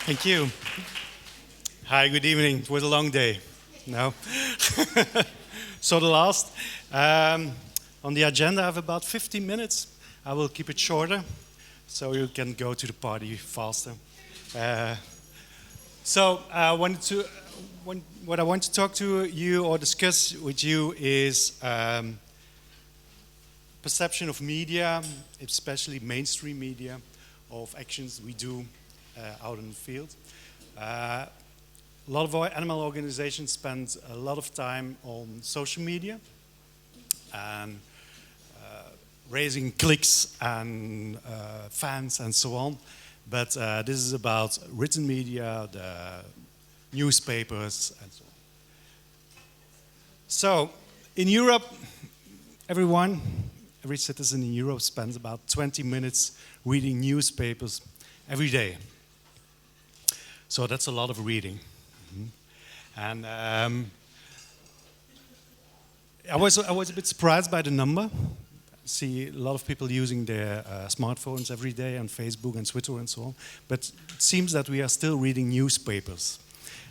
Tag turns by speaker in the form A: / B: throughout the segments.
A: Thank you. Hi, good evening. It was a long day. No? So the last. On the agenda, I have about 15 minutes. I will keep it shorter, so you can go to the party faster. What I want to talk to you or discuss with you is perception of media, especially mainstream media, of actions we do out in the field. A lot of our animal organizations spend a lot of time on social media and raising clicks and fans and so on. But this is about written media, the newspapers and so on. So in Europe, every citizen in Europe spends about 20 minutes reading newspapers every day. So that's a lot of reading. And I was a bit surprised by the number. I see a lot of people using their smartphones every day on Facebook and Twitter and so on. But it seems that we are still reading newspapers.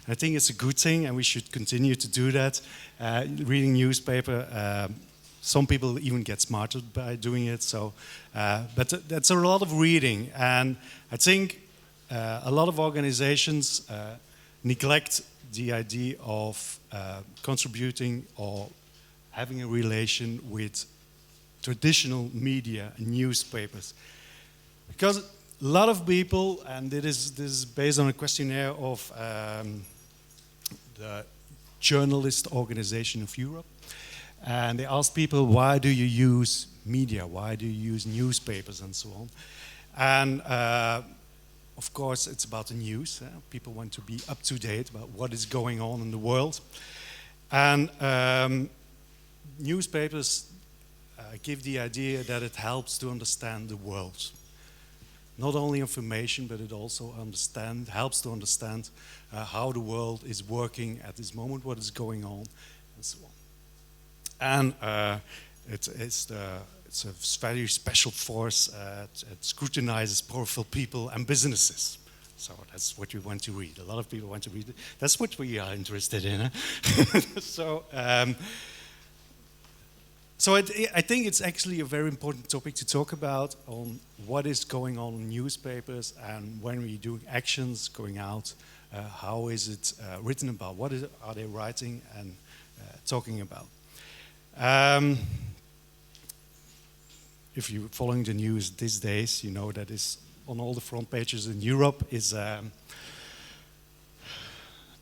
A: I think it's a good thing, and we should continue to do that. Reading newspaper, some people even get smarter by doing it. So, but that's a lot of reading, and I think a lot of organizations neglect the idea of contributing or having a relation with traditional media and newspapers. Because a lot of people, and this is based on a questionnaire of the Journalist Organization of Europe, and they asked people, why do you use media? Why do you use newspapers and so on? And of course, it's about the news. People want to be up to date about what is going on in the world. And newspapers give the idea that it helps to understand the world. Not only information, but it also helps to understand how the world is working at this moment, what is going on, and so on. And it's a very special force. It scrutinizes powerful people and businesses. So that's what we want to read. A lot of people want to read it. That's what we are interested in. So I think it's actually a very important topic to talk about on what is going on in newspapers, and when we're doing actions going out, how is it written about? What are they writing and talking about? If you're following the news these days, you know that is on all the front pages in Europe is the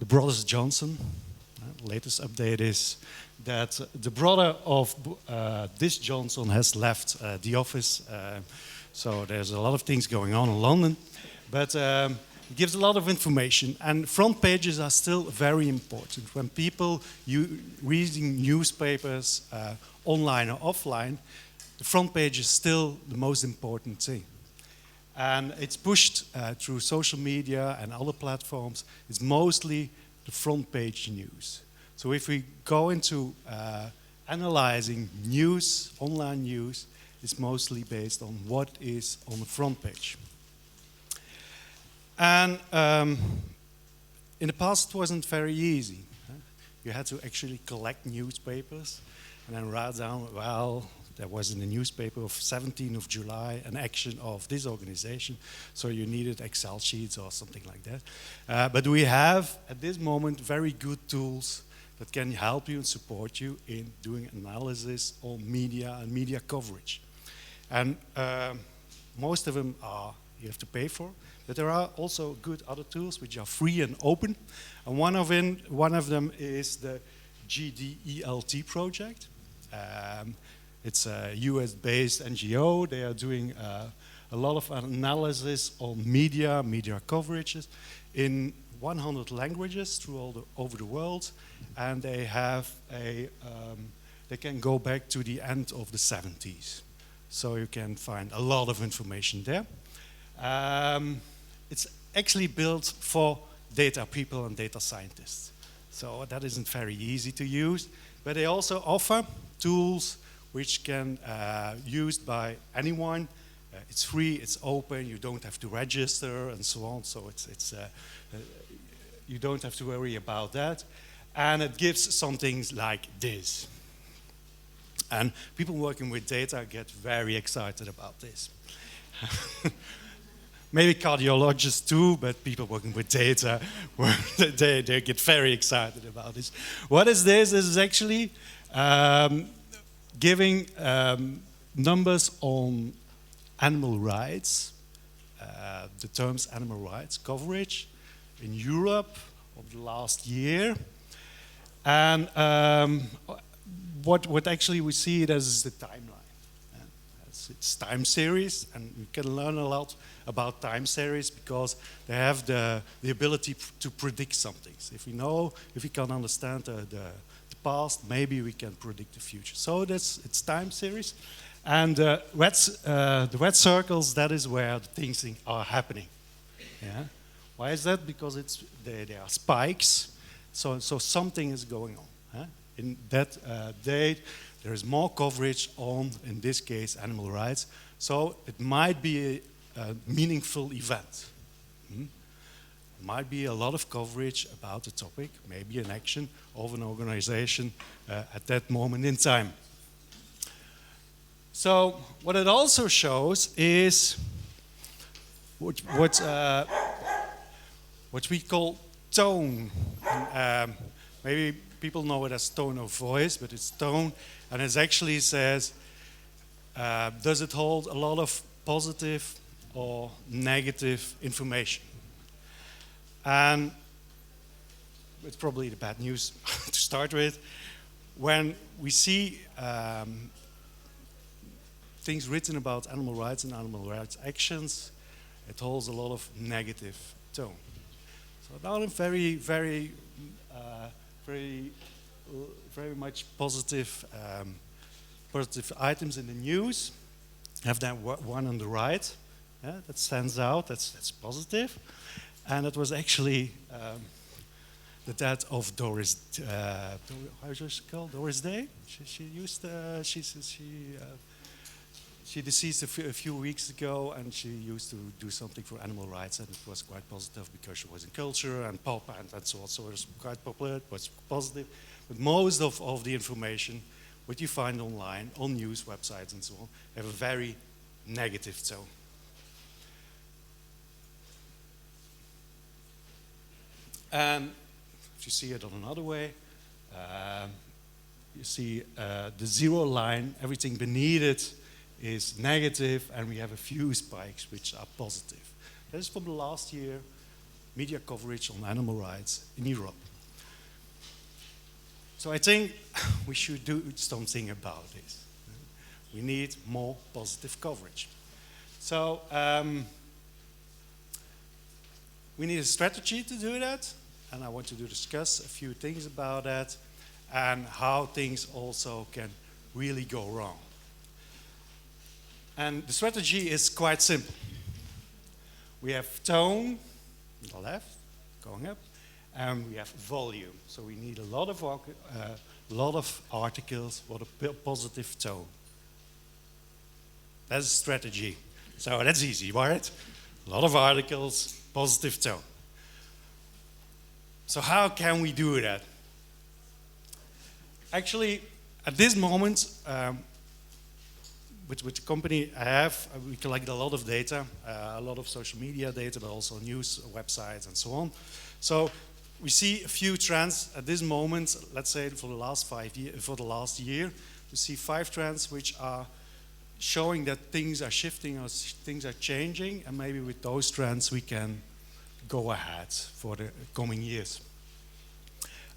A: brothers Johnson. Latest update is that the brother of this Johnson has left the office. So there's a lot of things going on in London, but it gives a lot of information. And front pages are still very important. When people reading newspapers online or offline, the front page is still the most important thing. And it's pushed through social media and other platforms. It's mostly the front page news. So if we go into analyzing news, online news, it's mostly based on what is on the front page. And in the past, it wasn't very easy. You had to actually collect newspapers and then write down, well, there was in the newspaper of 17th of July an action of this organization, so you needed Excel sheets or something like that. But we have, at this moment, very good tools that can help you and support you in doing analysis on media and media coverage. And most of them you have to pay for, but there are also good other tools which are free and open. And one of them is the GDELT project. It's a US-based NGO. They are doing a lot of analysis on media coverages in 100 languages over the world, and they have they can go back to the end of the 70s. So you can find a lot of information there. It's actually built for data people and data scientists. So that isn't very easy to use, but they also offer tools which can used by anyone. It's free, it's open, you don't have to register and so on, so you don't have to worry about that. And it gives some things like this. And people working with data get very excited about this. Maybe cardiologists too, but people working with data, they get very excited about this. What is this? This is actually giving numbers on animal rights, the terms animal rights coverage in Europe of the last year. And what actually we see it as is the timeline. It's time series, and we can learn a lot about time series because they have the ability to predict some things. If we can understand the past, maybe we can predict the future. So it's time series. And the red circles, that is where the things are happening. Yeah? Why is that? Because they are spikes, so something is going on. Huh? In that date, there is more coverage on, in this case, animal rights. So it might be a meaningful event. It might be a lot of coverage about the topic, maybe an action of an organization at that moment in time. So what it also shows is what we call tone. Maybe people know it as tone of voice, but it's tone, and it actually says, does it hold a lot of positive or negative information? And it's probably the bad news to start with. When we see things written about animal rights and animal rights actions, it holds a lot of negative tone. So not a very much positive items in the news. Have that one on the right, that stands out. That's positive, and it was actually the death of Doris. How is she called? Doris Day. She deceased a few weeks ago, and she used to do something for animal rights, and it was quite positive because she was in culture and pop and so on. So it was quite popular, it was positive. But most of the information, what you find online, on news websites and so on, have a very negative tone. And if you see it on another way, you see the zero line, everything beneath it is negative, and we have a few spikes which are positive. That is from the last year, media coverage on animal rights in Europe. So I think we should do something about this. We need more positive coverage. So we need a strategy to do that, and I want to discuss a few things about that and how things also can really go wrong. And the strategy is quite simple. We have tone on the left, going up, and we have volume. So we need a lot of articles with a positive tone. That's a strategy. So that's easy, right? A lot of articles, positive tone. So how can we do that? Actually, at this moment, with the company I have, we collect a lot of data, a lot of social media data, but also news websites and so on. So we see a few trends at this moment. Let's say for the last year, we see 5 trends which are showing that things are shifting or things are changing, and maybe with those trends we can go ahead for the coming years.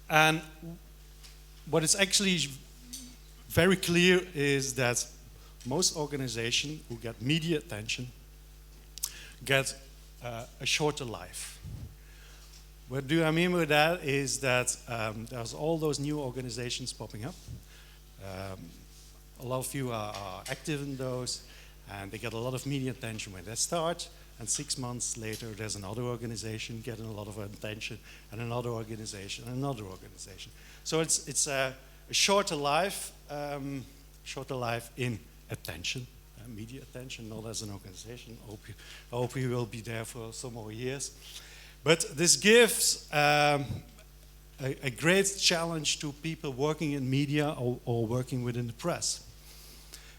A: And what is actually very clear is that most organizations who get media attention get a shorter life. What do I mean by that is that there's all those new organizations popping up. A lot of you are active in those, and they get a lot of media attention when they start, and 6 months later there's another organization getting a lot of attention, and another organization, and another organization. So it's a shorter life, shorter life in attention, media attention, not as an organization. I hope we will be there for some more years. But this gives a great challenge to people working in media or working within the press.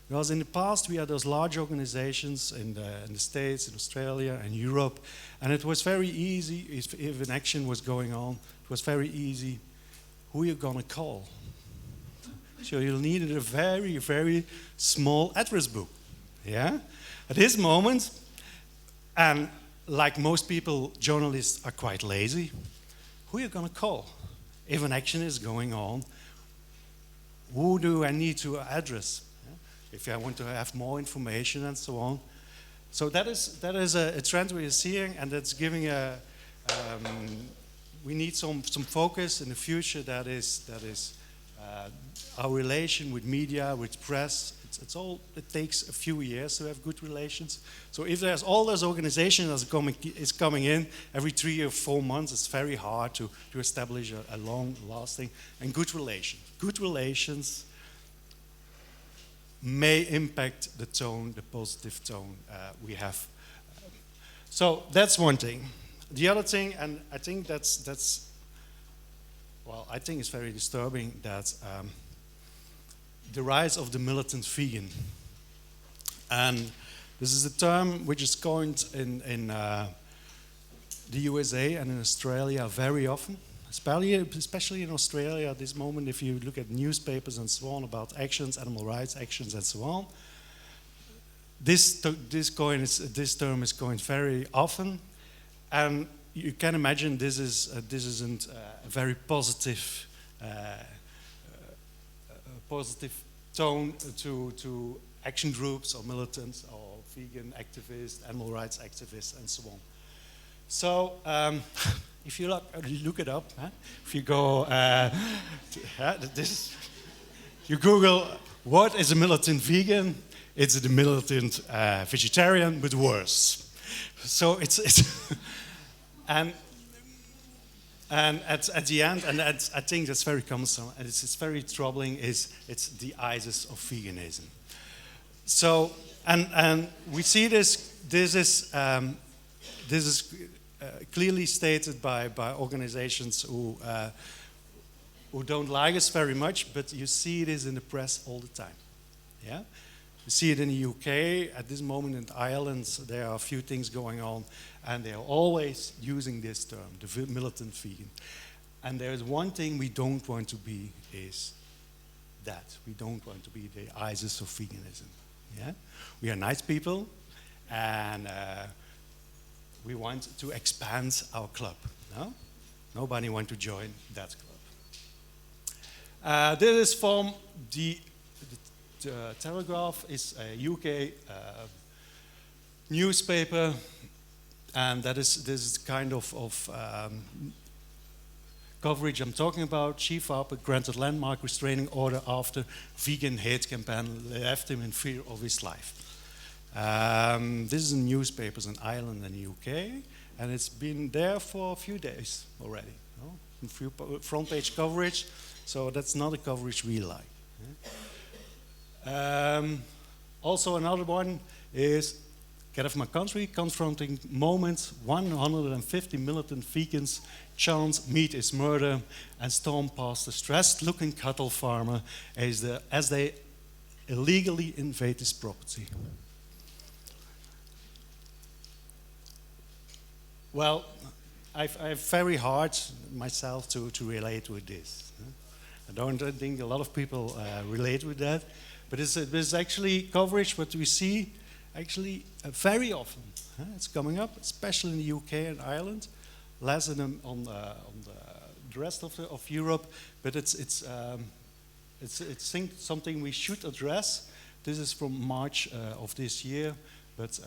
A: Because in the past we had those large organizations in the States, in Australia and Europe, and it was very easy, if an action was going on, it was very easy, who you're gonna call. So you needed a very, very small address book. Yeah? At this moment, and like most people, journalists are quite lazy, who are you gonna call? If an action is going on, who do I need to address? If I want to have more information and so on. So that is a trend we are seeing, and that's giving we need some focus in the future. That is our relation with media, with press. It takes a few years to have good relations. So if there's all those organizations that's coming in every 3 or 4 months, it's very hard to establish a long-lasting and good relation. Good relations may impact the tone, the positive tone we have. So that's one thing. The other thing, and I think I think it's very disturbing that the rise of the militant vegan. And this is a term which is coined in the USA and in Australia very often. Especially in Australia at this moment, if you look at newspapers and so on about actions, animal rights actions and so on, this term is coined very often, and you can imagine this isn't a very positive tone to action groups or militants or vegan activists, animal rights activists, and so on. So. If you look it up, if you go, you Google what is a militant vegan, it's the militant vegetarian, but worse. So it's and at the end, and I think that's very cumbersome, and it's very troubling. It's the ISIS of veganism. So and we see this. This is clearly stated by organizations who don't like us very much, but you see this in the press all the time. Yeah, you see it in the UK at this moment. In Ireland, there are a few things going on, and they are always using this term, the militant vegan. And there is one thing we don't want to be is that we don't want to be the ISIS of veganism. Yeah, we are nice people, and we want to expand our club. No? Nobody wants to join that club. This is from the Telegraph. Is a UK newspaper, and this is kind of coverage I'm talking about. Chief Harper granted landmark restraining order after vegan hate campaign left him in fear of his life. This is in newspapers in Ireland and the UK, and it's been there for a few days already. A few front page coverage, so that's not a coverage we like. Also another one is Get Off My Country, confronting moments, 150 militant vegans chant meat is murder and storm past a stressed-looking cattle farmer as they illegally invade his property. Well, I've very hard myself to relate with this. I don't think a lot of people relate with that, but it's actually coverage what we see actually very often. It's coming up, especially in the UK and Ireland, less on the rest of Europe, but it's something we should address. This is from March of this year. But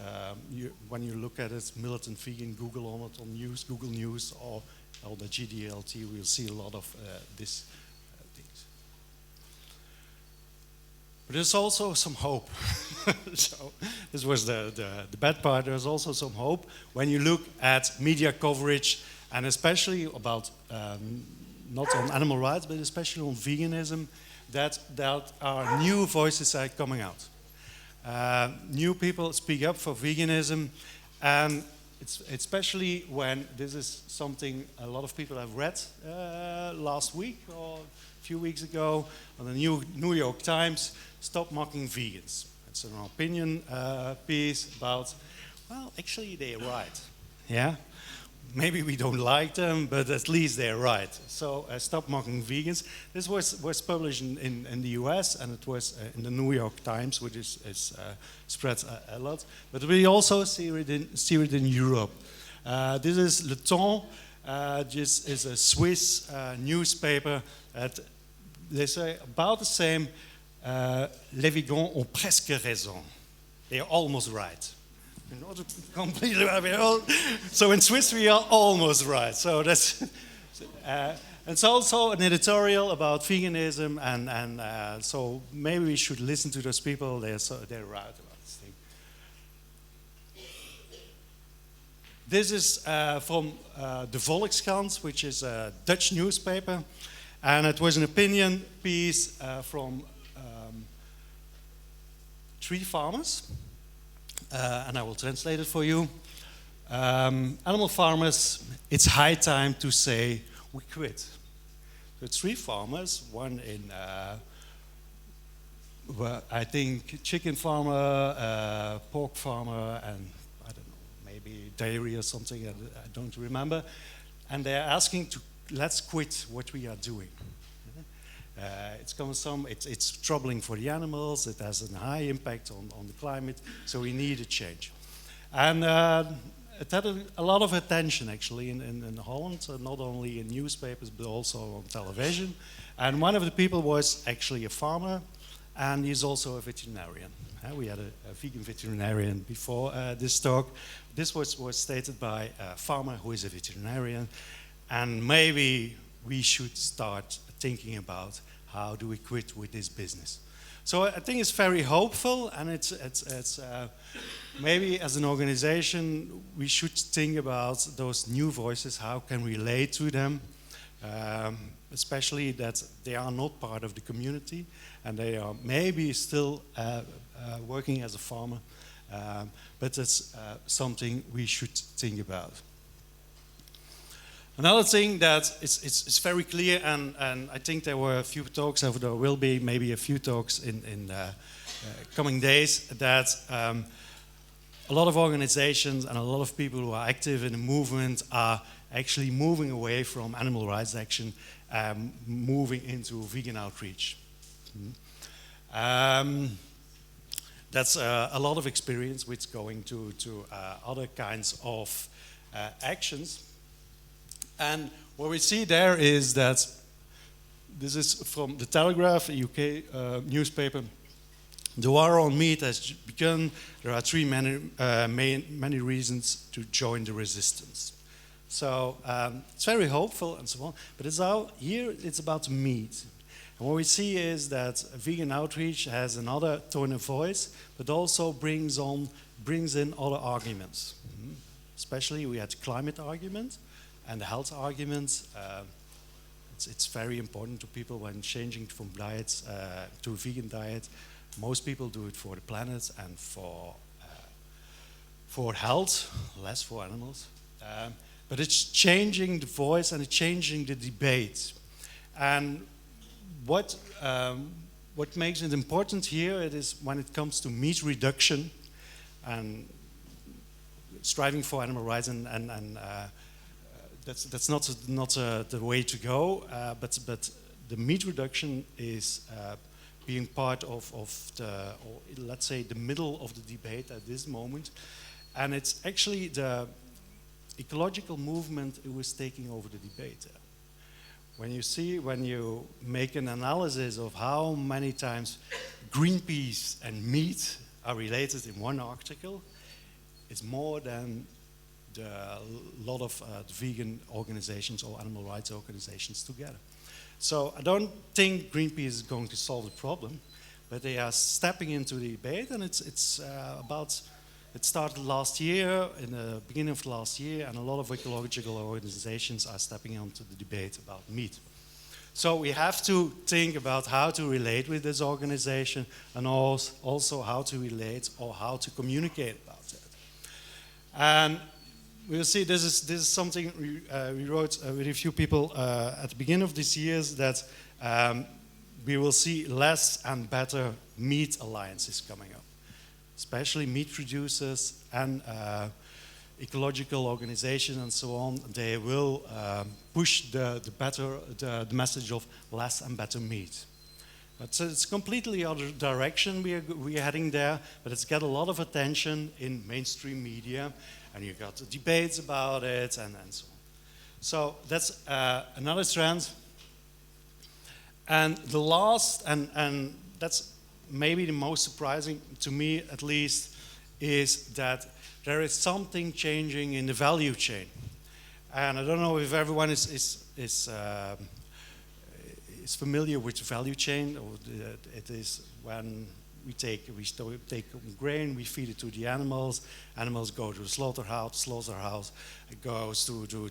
A: when you look at it, militant vegan, Google on it, on news, Google News, or the GDLT, we'll see a lot of these things. But there's also some hope. So this was the bad part. There's also some hope when you look at media coverage, and especially about not on animal rights, but especially on veganism. that are new voices are coming out. New people speak up for veganism, and it's especially when this is something a lot of people have read last week or a few weeks ago on the New York Times, Stop Mocking Vegans. It's an opinion piece about, well, actually they're right. Yeah? Maybe we don't like them, but at least they're right. So Stop Mocking Vegans. This was published in the US, and it was in the New York Times, which is spread a lot. But we also see it in Europe. This is Le Temps. This is a Swiss newspaper. They say about the same, les vegans ont presque raison. They are almost right. Not completely right. So in Swiss we are almost right. So that's it's also an editorial about veganism, and so maybe we should listen to those people. They're right about this thing. This is from the Volkskrant, which is a Dutch newspaper, and it was an opinion piece from 3 farmers. And I will translate it for you. Animal farmers, it's high time to say we quit. So 3 farmers, one in, I think, chicken farmer, pork farmer, and I don't know, maybe dairy or something, I don't remember. And they're asking to, let's quit what we are doing. It's troubling for the animals, it has a high impact on the climate, so we need a change. And it had a lot of attention actually in Holland, not only in newspapers but also on television. And one of the people was actually a farmer, and he's also a veterinarian. We had a vegan veterinarian before this talk. This was stated by a farmer who is a veterinarian, and maybe we should start thinking about how do we quit with this business. So I think it's very hopeful, and it's maybe as an organization we should think about those new voices. How can we relate to them, especially that they are not part of the community and they are maybe still working as a farmer, but it's something we should think about. Another thing that it's very clear, and I think there were a few talks, or there will be maybe a few talks in coming days, that a lot of organizations and a lot of people who are active in the movement are actually moving away from animal rights action, moving into vegan outreach. That's a lot of experience with going to other kinds of actions. And what we see there is that this is from the Telegraph, a UK newspaper. The war on meat has begun. There are many reasons to join the resistance. So it's very hopeful and so on. But it's about meat. And what we see is that vegan outreach has another tone of voice, but also brings in other arguments. Especially we had climate argument. And the health arguments, it's very important to people when changing from diets to a vegan diet. Most people do it for the planet and for health, less for animals. But it's changing the voice and it's changing the debate. And what makes it important here, it is when it comes to meat reduction and striving for animal rights and that's not the way to go, but the meat reduction is being part of let's say, the middle of the debate at this moment, and it's actually the ecological movement who is taking over the debate. When you make an analysis of how many times Greenpeace and meat are related in one article, it's more than a lot of vegan organizations or animal rights organizations together. So I don't think Greenpeace is going to solve the problem, but they are stepping into the debate, and it started last year, in the beginning of last year, and a lot of ecological organizations are stepping onto the debate about meat. So we have to think about how to relate with this organization and also how to relate or how to communicate about it. And we'll see this is something we wrote with a few people at the beginning of this year, that we will see less and better meat alliances coming up, especially meat producers and ecological organizations and so on. They will push the message of less and better meat. But so it's completely other direction we are heading there, but it's got a lot of attention in mainstream media, and you got debates about it and so on. So that's another trend. And the last, and that's maybe the most surprising to me at least, is that there is something changing in the value chain. And I don't know if everyone is familiar with the value chain. Or it is when we take grain, we feed it to the animals. Animals go to the slaughterhouse. It goes to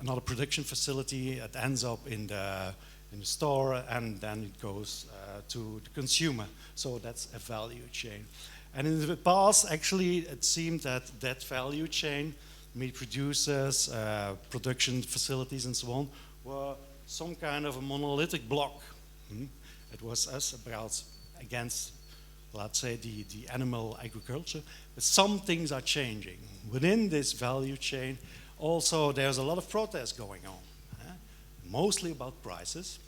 A: another production facility. It ends up in the store, and then it goes to the consumer. So that's a value chain. And in the past, actually, it seemed that value chain, meat producers, production facilities, and so on, were some kind of a monolithic block. It was us against, let's say, the animal agriculture. But some things are changing. Within this value chain, also, there's a lot of protest going on, mostly about prices.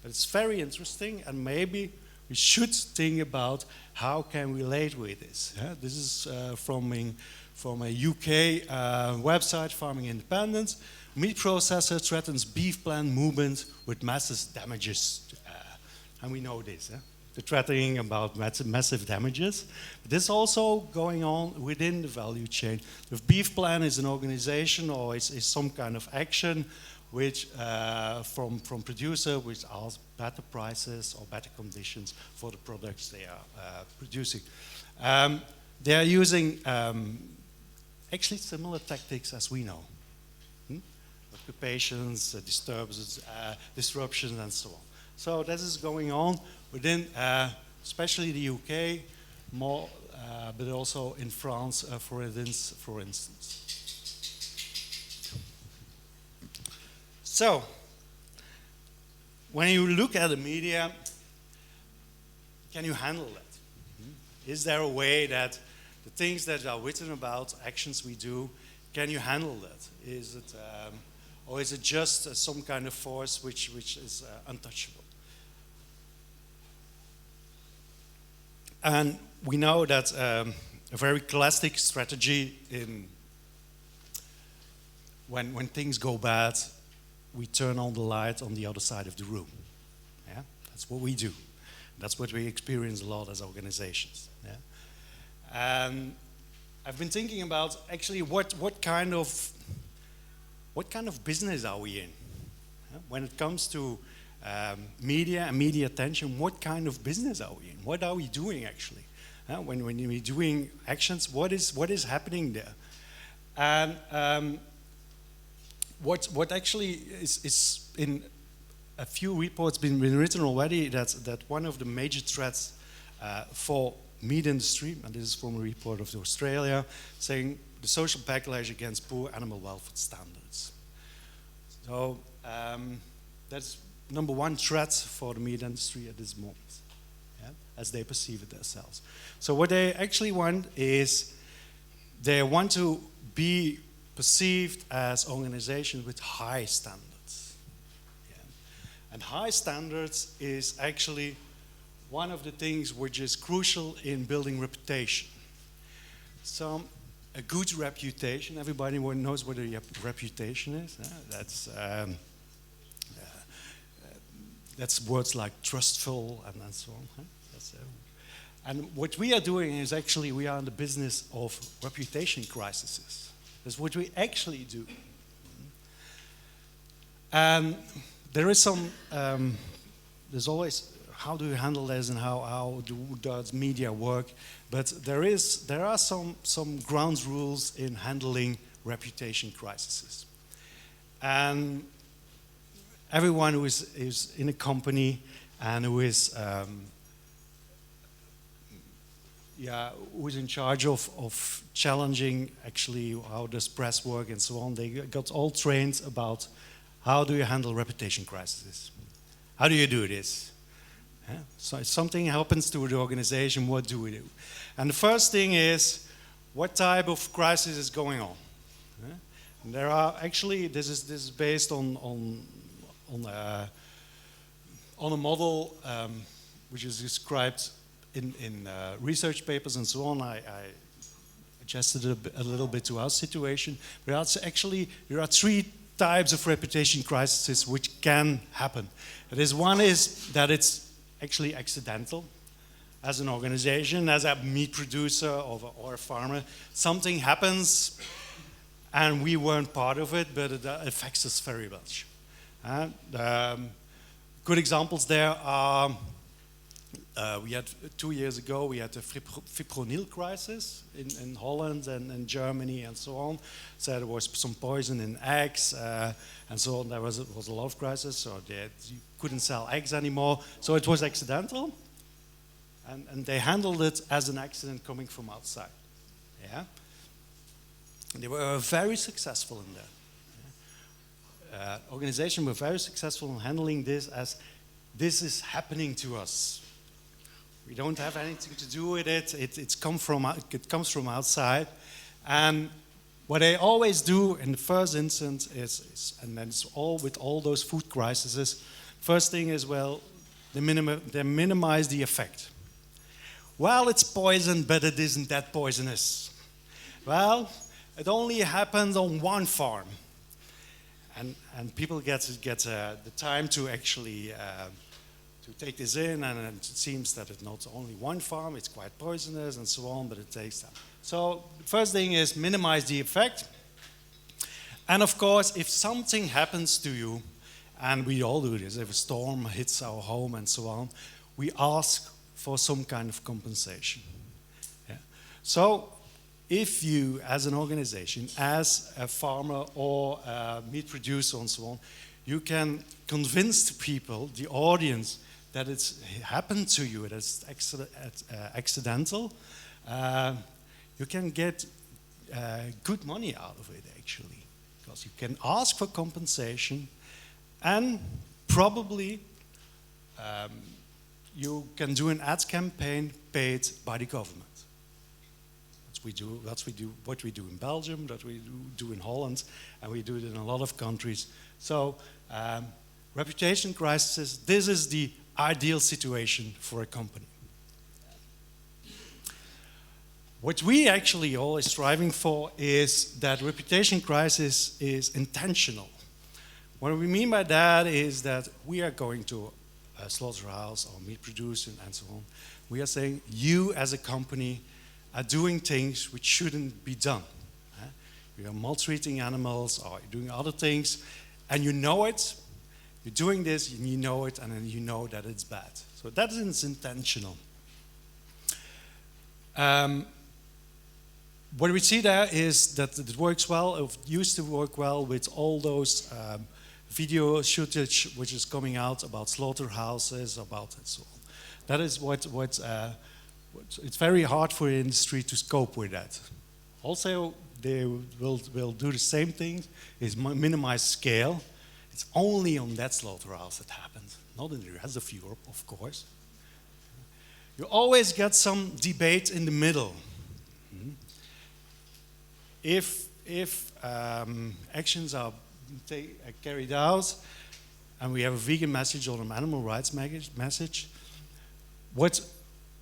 A: But it's very interesting, and maybe we should think about how can we relate with this. This is from a UK website, Farming Independence. Meat processor threatens beef plant movement with massive damages. And we know this, the threatening about massive damages. But this is also going on within the value chain. The beef plant is an organization or is some kind of action which from producer which asks better prices or better conditions for the products they are producing. They are using actually similar tactics as we know. Occupations, disruptions, and so on. So this is going on within, especially the UK, more, but also in France, for instance. So, when you look at the media, can you handle that? Is there a way that the things that are written about, actions we do, can you handle that? Is it, or is it just some kind of force which is untouchable? And we know that a very classic strategy in when things go bad, we turn on the light on the other side of the room. Yeah, that's what we do. That's what we experience a lot as organizations. Yeah, and I've been thinking about actually what kind of business are we in? Yeah? When it comes to media and media attention, what kind of business are we in? What are we doing actually? When we're doing actions, what is happening there? And what actually is in a few reports been written already, that one of the major threats for meat industry, and this is from a report of Australia, saying the social backlash against poor animal welfare standards. So that's number one threat for the meat industry at this moment, yeah, as they perceive it themselves. So what they actually want is they want to be perceived as organizations with high standards. Yeah. And high standards is actually one of the things which is crucial in building reputation. So a good reputation, everybody knows what a reputation is. That's words like trustful and so on. And what we are doing is actually we are in the business of reputation crises. That's what we actually do. And there is some, there's always, how do you handle this and how does media work? But there are some ground rules in handling reputation crises. And everyone who is in a company and who is who's in charge of challenging actually how does press work and so on. They got all trained about how do you handle reputation crises. How do you do this? Yeah? So if something happens to the organization, what do we do? And the first thing is, what type of crisis is going on? Yeah? And there are actually, this is based on a model which is described in research papers and so on. I adjusted it a little bit to our situation. But actually, there are three types of reputation crises which can happen. One is that it's actually accidental. As an organization, as a meat producer or a farmer, something happens and we weren't part of it, but it affects us very much. Good examples there are, we had 2 years ago, we had the fipronil crisis in Holland and Germany and so on. So there was some poison in eggs and so on. There was a lot of crisis, so you couldn't sell eggs anymore. So it was accidental. And they handled it as an accident coming from outside. Yeah? And they were very successful in that. Organizations were very successful in handling this as this is happening to us. We don't have anything to do with it. It comes from outside. And what they always do in the first instance is and then it's all with all those food crises, first thing is, well, they minimize the effect. Well, it's poison, but it isn't that poisonous. Well, it only happened on one farm. And people get the time to actually to take this in, and it seems that it's not only one farm, it's quite poisonous and so on, but it takes time. So the first thing is minimize the effect. And of course, if something happens to you, and we all do this, if a storm hits our home and so on, we ask for some kind of compensation. Yeah. So if you, as an organization, as a farmer or a meat producer and so on, you can convince the people, the audience, that it's happened to you, that it's accidental, you can get good money out of it, actually. Because you can ask for compensation and probably you can do an ads campaign paid by the government. That's what we do in Belgium, that we do in Holland, and we do it in a lot of countries. So reputation crisis, this is the ideal situation for a company. What we actually always striving for is that reputation crisis is intentional. What we mean by that is that we are going to a slaughterhouse or meat producer and so on. We are saying you as a company are doing things which shouldn't be done. You are maltreating animals or you're doing other things and you know it, you're doing this and you know it and then you know that it's bad. So that is intentional. What we see there is that it works well, it used to work well with all those video footage which is coming out about slaughterhouses, about and so on. That is what it's very hard for the industry to cope with that. Also, they will do the same thing, is minimize scale. It's only on that slaughterhouse that happens, not in the rest of Europe, of course. You always get some debate in the middle. If actions are carried out, and we have a vegan message or an animal rights message, what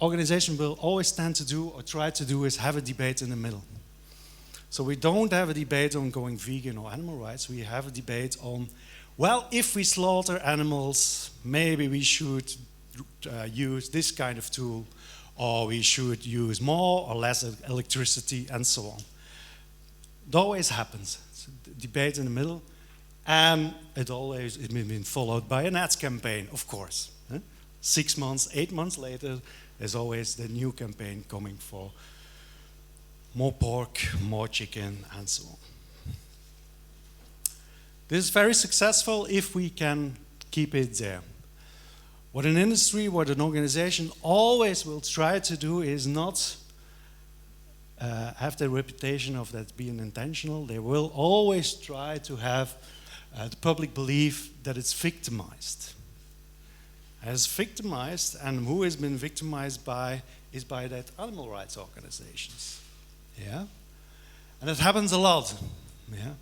A: organizations will always tend to do or try to do is have a debate in the middle. So we don't have a debate on going vegan or animal rights, we have a debate on, well, if we slaughter animals, maybe we should use this kind of tool, or we should use more or less electricity, and so on. It always happens. It's a debate in the middle, and it's been followed by an ads campaign, of course. 6 months, 8 months later, there's always the new campaign coming for more pork, more chicken, and so on. This is very successful if we can keep it there. What an industry, what an organization always will try to do is not have the reputation of that being intentional. They will always try to have the public believe that it's victimized. As victimized, and who has been victimized by, is by that animal rights organizations. Yeah? And it happens a lot. Yeah?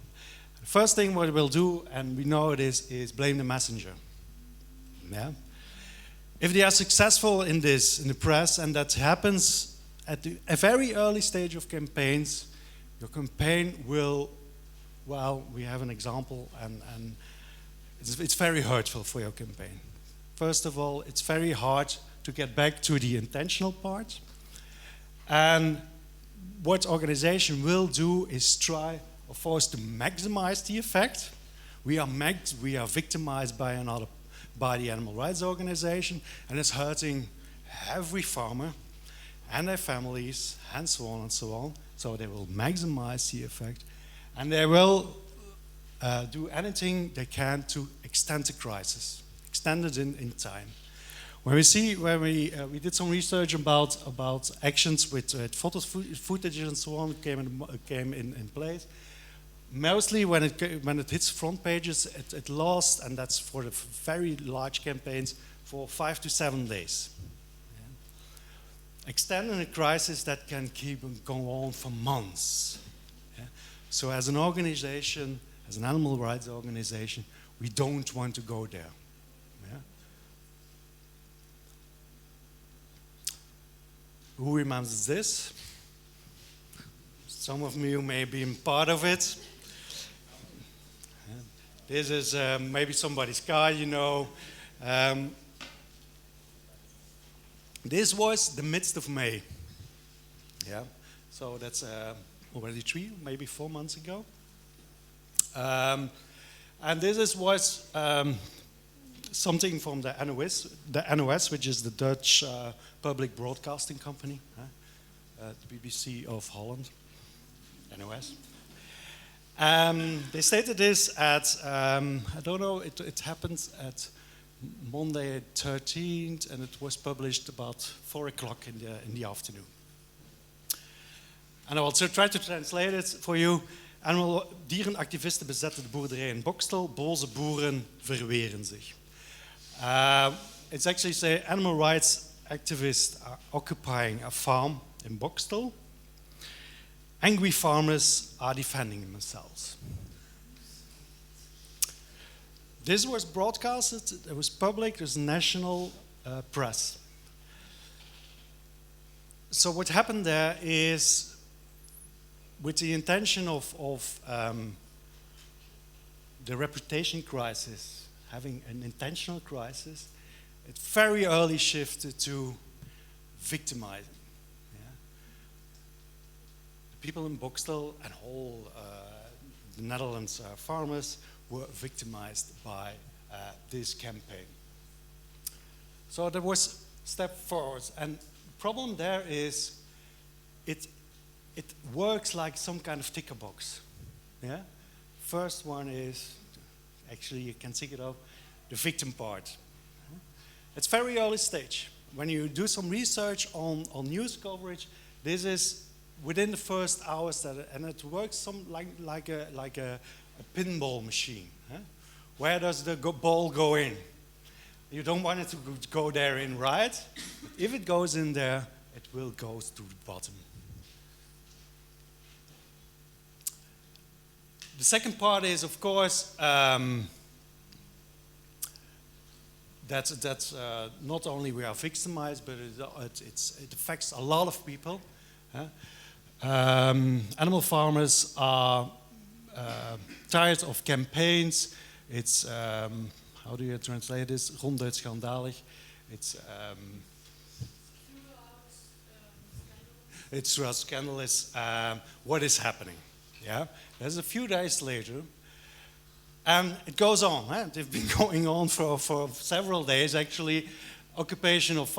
A: The first thing what we'll do, and we know it is blame the messenger. Yeah? If they are successful in this, in the press, and that happens at a very early stage of campaigns, your campaign will, well, we have an example, and it's very hurtful for your campaign. First of all, it's very hard to get back to the intentional part. And what organization will do is try, of course, to maximize the effect. We are victimized by the animal rights organization, and it's hurting every farmer and their families, and so on and so on. So they will maximize the effect, and they will do anything they can to extend the crisis, extend it in time. When we did some research about actions with photo footage and so on came in place. Mostly when it hits front pages, it lasts, and that's for the very large campaigns, for 5 to 7 days. Yeah. Extending a crisis that can keep going on for months. Yeah. So as an organization, as an animal rights organization, we don't want to go there. Yeah. Who remembers this? Some of you may be part of it. This is maybe somebody's car, you know. This was the midst of May. Yeah, so that's already 3, maybe 4 months ago. And this was something from the NOS, which is the Dutch public broadcasting company, the BBC of Holland, NOS. They stated this at, I don't know, it happens at Monday 13th, and it was published about 4 o'clock in the afternoon. And I will try to translate it for you. Dierenactivisten bezetten de boerderij in Bokstel, boze boeren verweren zich. It's actually say animal rights activists are occupying a farm in Bokstel. Angry farmers are defending themselves. This was broadcasted, it was public, it was national press. So what happened there is, with the intention of the reputation crisis, having an intentional crisis, it very early shifted to victimizing. People in Bokstel and all the Netherlands farmers were victimized by this campaign. So there was a step forward, and the problem there is it works like some kind of ticker box. Yeah? First one is, actually you can take it up, the victim part. It's very early stage. When you do some research on news coverage, this is within the first hours, and it works like a pinball machine. Huh? Where does the ball go in? You don't want it to go there in, right? If it goes in there, it will go to the bottom. The second part is, of course, that's not only we are victimized, but it affects a lot of people. Huh? Animal farmers are tired of campaigns. It's, how do you translate this? Ronduit schandalig. It's scandalous what is happening. Yeah, there's a few days later, and it goes on. They've been going on for several days actually. Occupation of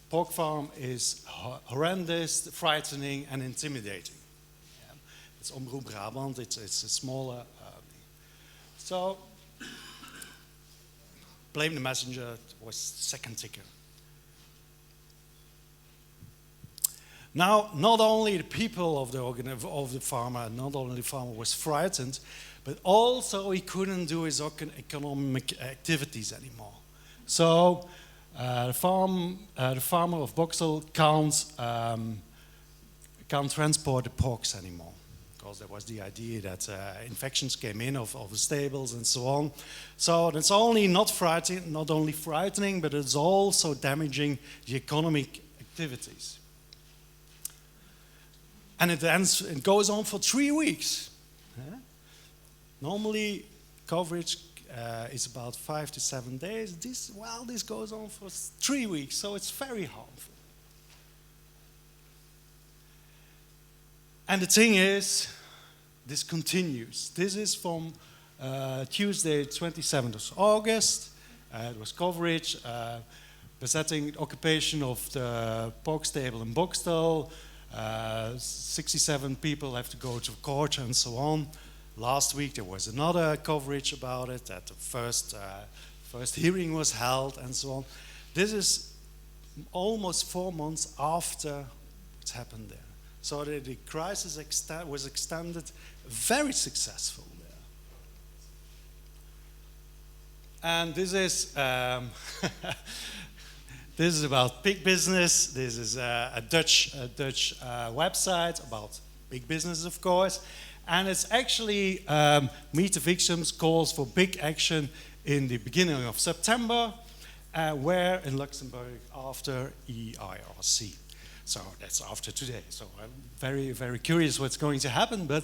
A: pork farm is horrendous, frightening, and intimidating. Yeah. It's Omroep Brabant. It's a smaller. So blame the messenger was second ticker. Now, not only the people of the farmer, not only the farmer was frightened, but also he couldn't do his economic activities anymore. So the farmer of Boxel can't transport the porks anymore, because there was the idea that infections came in of the stables and so on. So it's not only frightening, but it's also damaging the economic activities. And it goes on for 3 weeks. Normally, coverage is about 5 to 7 days. This goes on for 3 weeks, so it's very harmful. And the thing is, this continues. This is from Tuesday, 27th of August. It was coverage besetting occupation of the pork stable in Boxtel. 67 people have to go to court and so on. Last week there was another coverage about it, that the first hearing was held and so on. This is almost 4 months after what's happened there. So the crisis was extended, very successful there. And this is this is about pig business. This is a Dutch website about big business, of course. And it's actually Meet the Victims calls for big action in the beginning of September, where in Luxembourg after IARC. So that's after today. So I'm very, very curious what's going to happen. But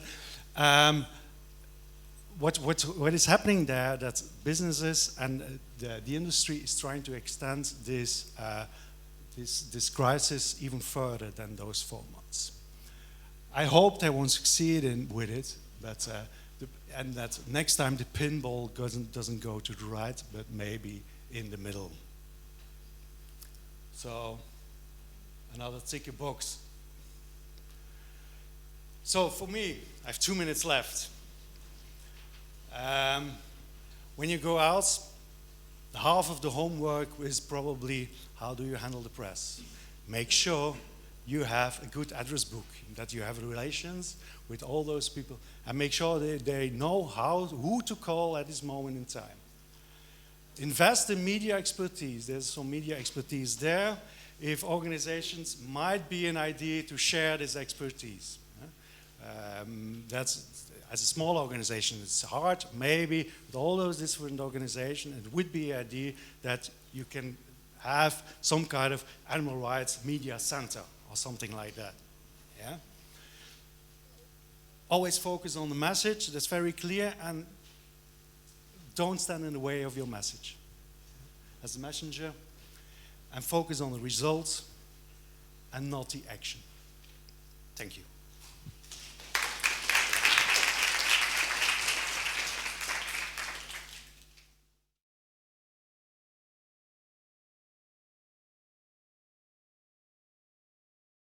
A: what is happening there, that businesses and the industry is trying to extend this crisis even further than those 4 months. I hope they won't succeed with it, but and that next time the pinball doesn't go to the right, but maybe in the middle. So another ticker box. So for me, I have 2 minutes left. When you go out, half of the homework is probably how do you handle the press. Make sure you have a good address book, that you have relations with all those people, and make sure they know who to call at this moment in time. Invest in media expertise. There's some media expertise there. If organizations might be an idea to share this expertise. As a small organization, it's hard. Maybe with all those different organizations, it would be an idea that you can have some kind of animal rights media center or something like that. Yeah. Always focus on the message. That's very clear, and don't stand in the way of your message as a messenger, and focus on the results and not the action. Thank you.